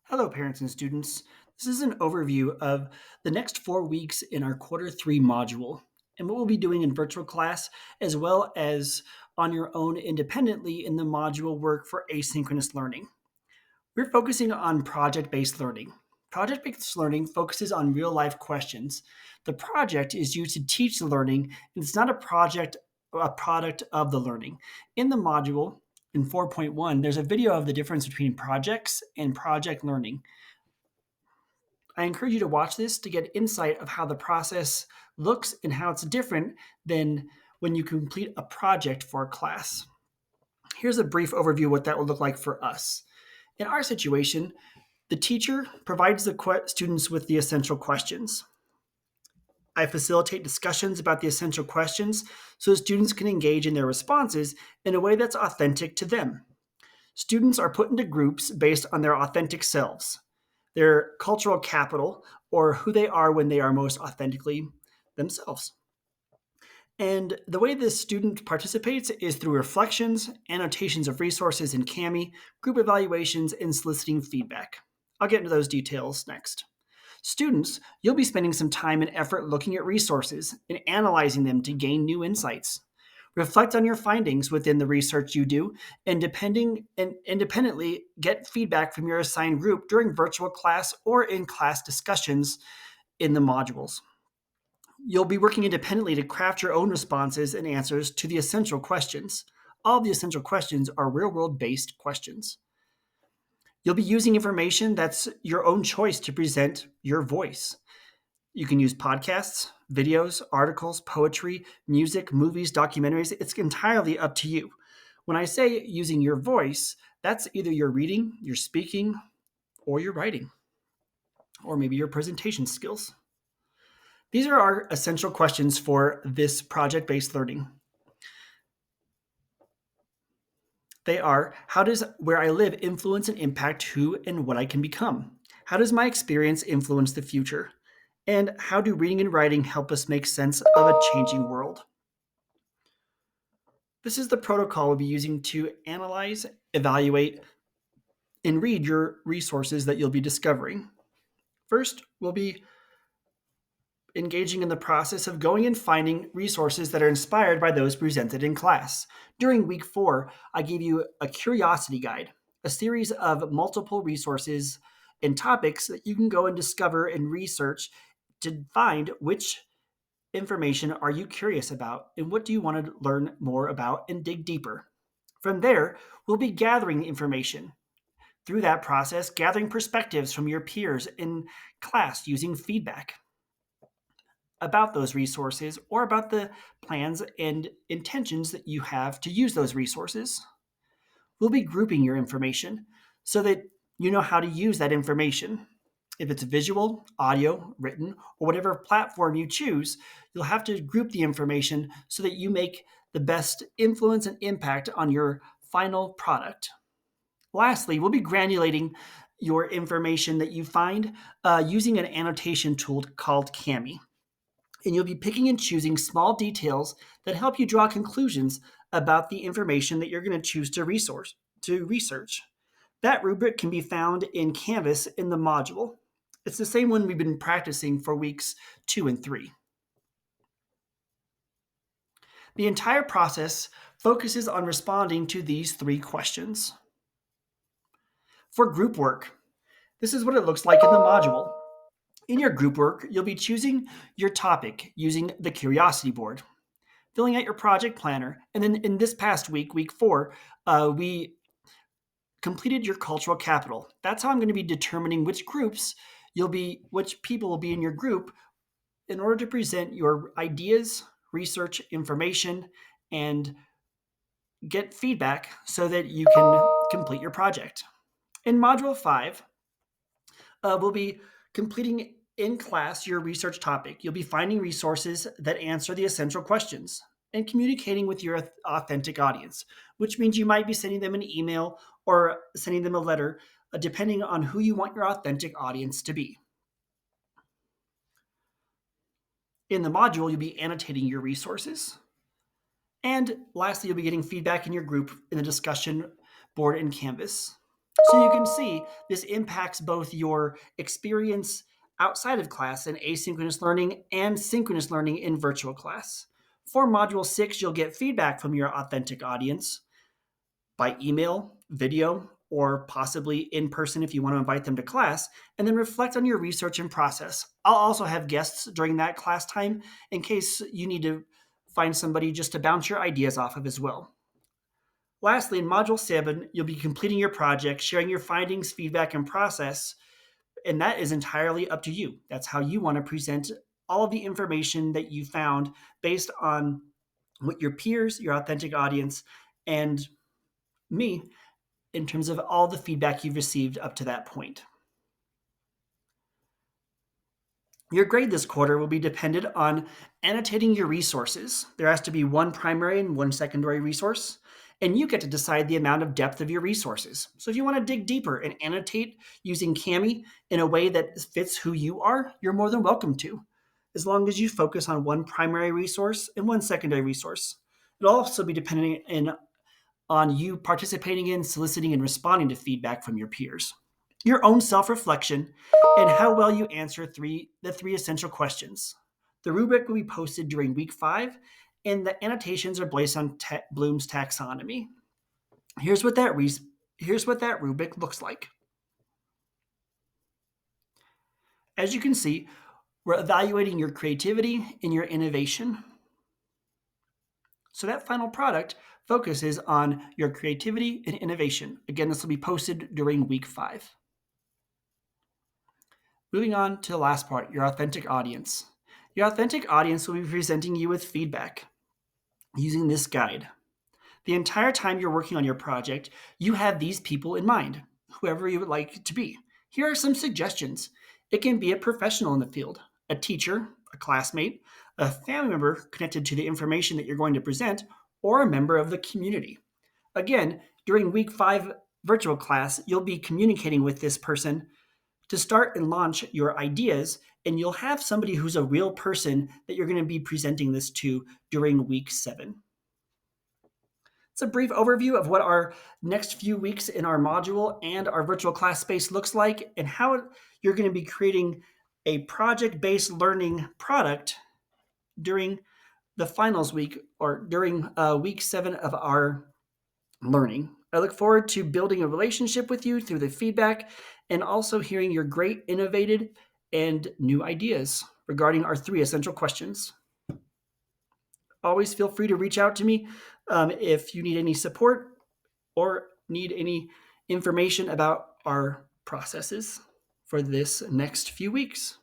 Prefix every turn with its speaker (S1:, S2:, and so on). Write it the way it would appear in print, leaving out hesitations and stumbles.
S1: Hello, parents and students. This is an overview of the next 4 weeks in our Quarter 3 module and what we'll be doing in virtual class as well as on your own independently in the module work for asynchronous learning. We're focusing on project based learning. Project based learning focuses on real life questions. The project is used to teach the learning, and it's not a product of the learning. In the module, in 4.1, there's a video of the difference between projects and project learning. I encourage you to watch this to get insight of how the process looks and how it's different than when you complete a project for a class. Here's a brief overview of what that would look like for us. In our situation, the teacher provides the students with the essential questions. I facilitate discussions about the essential questions so students can engage in their responses in a way that's authentic to them. Students are put into groups based on their authentic selves, their cultural capital, or who they are when they are most authentically themselves. And the way this student participates is through reflections, annotations of resources in Kami, group evaluations, and soliciting feedback. I'll get into those details next. Students, you'll be spending some time and effort looking at resources and analyzing them to gain new insights. Reflect on your findings within the research you do, and independently get feedback from your assigned group during virtual class or in class discussions in the modules. You'll be working independently to craft your own responses and answers to the essential questions. All of the essential questions are real world based questions. You'll be using information that's your own choice to present your voice. You can use podcasts, videos, articles, poetry, music, movies, documentaries. It's entirely up to you. When I say using your voice, that's either your reading, your speaking, or your writing, or maybe your presentation skills. These are our essential questions for this project based learning. They are: how does where I live influence and impact who and what I can become? How does my experience influence the future? And how do reading and writing help us make sense of a changing world? This is the protocol we'll be using to analyze, evaluate, and read your resources that you'll be discovering. First, we'll be engaging in the process of going and finding resources that are inspired by those presented in class. During week 4, I gave you a curiosity guide, a series of multiple resources and topics that you can go and discover and research to find which information are you curious about and what do you want to learn more about and dig deeper. From there, we'll be gathering information. Through that process, gathering perspectives from your peers in class using feedback about those resources or about the plans and intentions that you have to use those resources. We'll be grouping your information so that you know how to use that information. If it's visual, audio, written, or whatever platform you choose, you'll have to group the information so that you make the best influence and impact on your final product. Lastly, we'll be granulating your information that you find using an annotation tool called Kami. And you'll be picking and choosing small details that help you draw conclusions about the information that you're going to choose to research. That rubric can be found in Canvas in the module. It's the same one we've been practicing for weeks 2 and 3. The entire process focuses on responding to these 3 questions. For group work, this is what it looks like in the module. In your group work, you'll be choosing your topic using the curiosity board, filling out your project planner, and then in this past week, week 4, we completed your cultural capital. That's how I'm going to be determining which people will be in your group in order to present your ideas, research, information, and get feedback so that you can complete your project. In Module 5, we'll be completing in class your research topic. You'll be finding resources that answer the essential questions and communicating with your authentic audience, which means you might be sending them an email or sending them a letter, depending on who you want your authentic audience to be. In the module, you'll be annotating your resources. And lastly, you'll be getting feedback in your group in the discussion board in Canvas. So you can see this impacts both your experience outside of class in asynchronous learning and synchronous learning in virtual class. For Module 6, you'll get feedback from your authentic audience by email, video, or possibly in person if you want to invite them to class, and then reflect on your research and process. I'll also have guests during that class time in case you need to find somebody just to bounce your ideas off of as well. Lastly, in Module 7, you'll be completing your project, sharing your findings, feedback, and process, and that is entirely up to you. That's how you want to present all of the information that you found based on what your peers, your authentic audience, and me in terms of all the feedback you've received up to that point. Your grade this quarter will be dependent on annotating your resources. There has to be one primary and one secondary resource, and you get to decide the amount of depth of your resources. So if you want to dig deeper and annotate using Kami in a way that fits who you are, you're more than welcome to, as long as you focus on one primary resource and one secondary resource. It'll also be dependent on you participating in, soliciting, and responding to feedback from your peers. Your own self reflection, and how well you answer the three essential questions. The rubric will be posted during week 5, and the annotations are based on Bloom's taxonomy. Here's what that rubric looks like. As you can see, we're evaluating your creativity and your innovation. So that final product focuses on your creativity and innovation. Again, this will be posted during week 5. Moving on to the last part, your authentic audience. Your authentic audience will be presenting you with feedback using this guide. The entire time you're working on your project, you have these people in mind, whoever you would like to be. Here are some suggestions. It can be a professional in the field, a teacher, a classmate, a family member connected to the information that you're going to present, or a member of the community. Again, during week 5 virtual class, you'll be communicating with this person to start and launch your ideas, and you'll have somebody who's a real person that you're going to be presenting this to during week 7. It's a brief overview of what our next few weeks in our module and our virtual class space looks like, and how you're going to be creating a project-based learning product during the finals week, or during week 7 of our learning. I look forward to building a relationship with you through the feedback, and also hearing your great, innovative, and new ideas regarding our 3 essential questions. Always feel free to reach out to me if you need any support or need any information about our processes for this next few weeks.